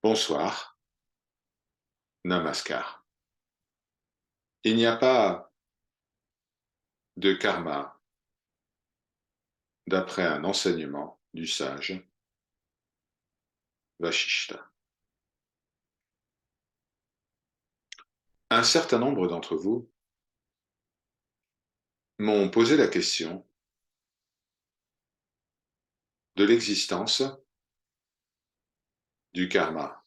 Bonsoir, Namaskar. Il n'y a pas de karma d'après un enseignement du sage Vashishta. Un certain nombre d'entre vous m'ont posé la question de l'existence du karma.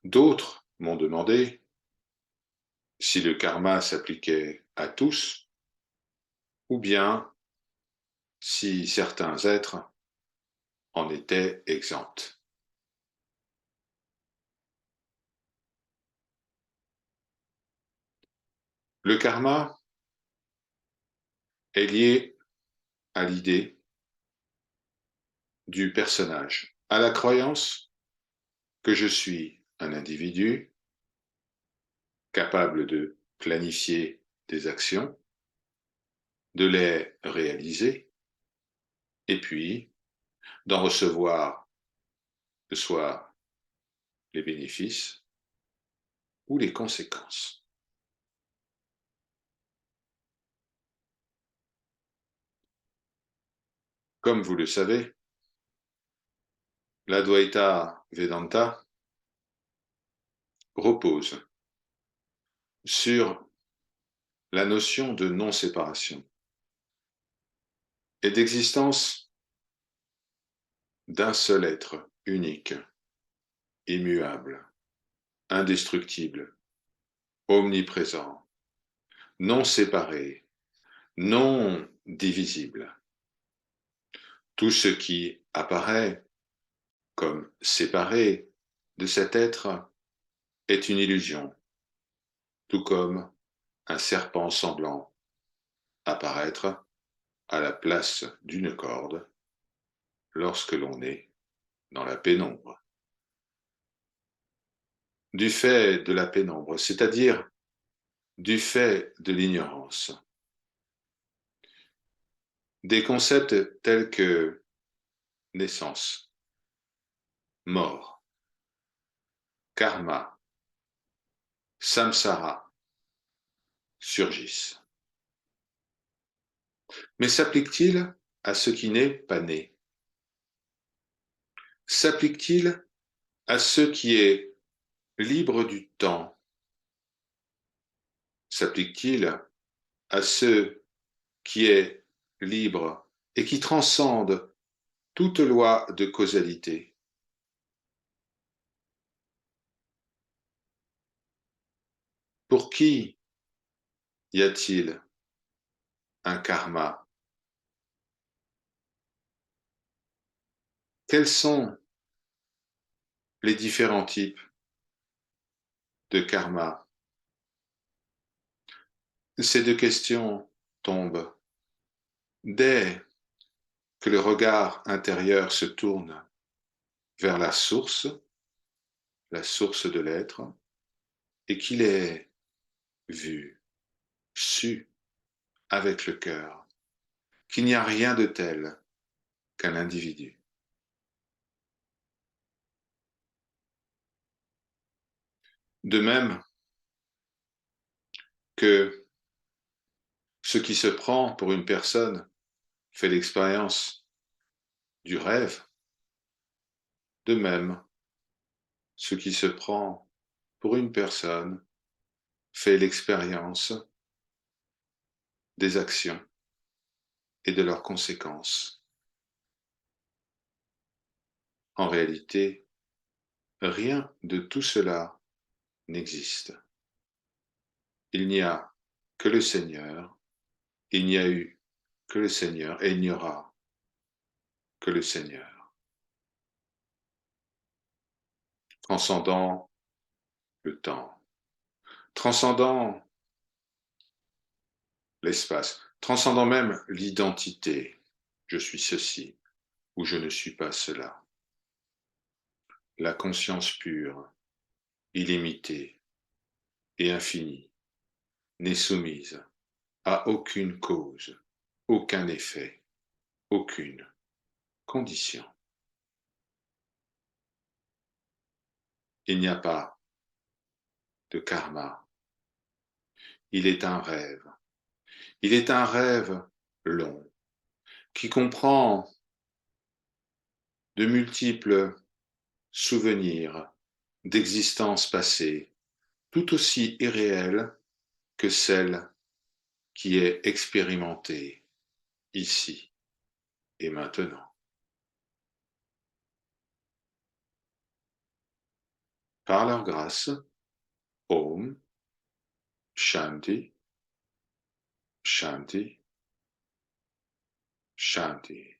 D'autres m'ont demandé si le karma s'appliquait à tous ou bien si certains êtres en étaient exempts. Le karma est lié à l'idée du personnage, à la croyance que je suis un individu capable de planifier des actions, de les réaliser, et puis d'en recevoir soit les bénéfices ou les conséquences. Comme vous le savez, l'Advaita Vedanta repose sur la notion de non-séparation et d'existence d'un seul être unique, immuable, indestructible, omniprésent, non séparé, non divisible. Tout ce qui apparaît comme séparé de cet être est une illusion, tout comme un serpent semblant apparaître à la place d'une corde lorsque l'on est dans la pénombre. Du fait de la pénombre, c'est-à-dire du fait de l'ignorance, des concepts tels que naissance, mort, karma, samsara surgissent. Mais s'applique-t-il à ce qui n'est pas né? S'applique-t-il à ce qui est libre du temps? S'applique-t-il à ce qui est libre et qui transcende toute loi de causalité? Pour qui y a-t-il un karma? Quels sont les différents types de karma? Ces deux questions tombent dès que le regard intérieur se tourne vers la source de l'être, et qu'il est vu, su avec le cœur, qu'il n'y a rien de tel qu'un individu. De même que ce qui se prend pour une personne fait l'expérience du rêve, de même, ce qui se prend pour une personne fait l'expérience des actions et de leurs conséquences. En réalité, rien de tout cela n'existe. Il n'y a que le Seigneur, il n'y a eu que le Seigneur et il n'y aura que le Seigneur. Transcendant le temps, transcendant l'espace, transcendant même l'identité. Je suis ceci ou je ne suis pas cela. La conscience pure, illimitée et infinie n'est soumise à aucune cause, aucun effet, aucune condition. Il n'y a pas de karma. Il est un rêve. Il est un rêve long qui comprend de multiples souvenirs d'existences passées, tout aussi irréelles que celle qui est expérimentée ici et maintenant. Par leur grâce, Om Shanti, Shanti, Shanti.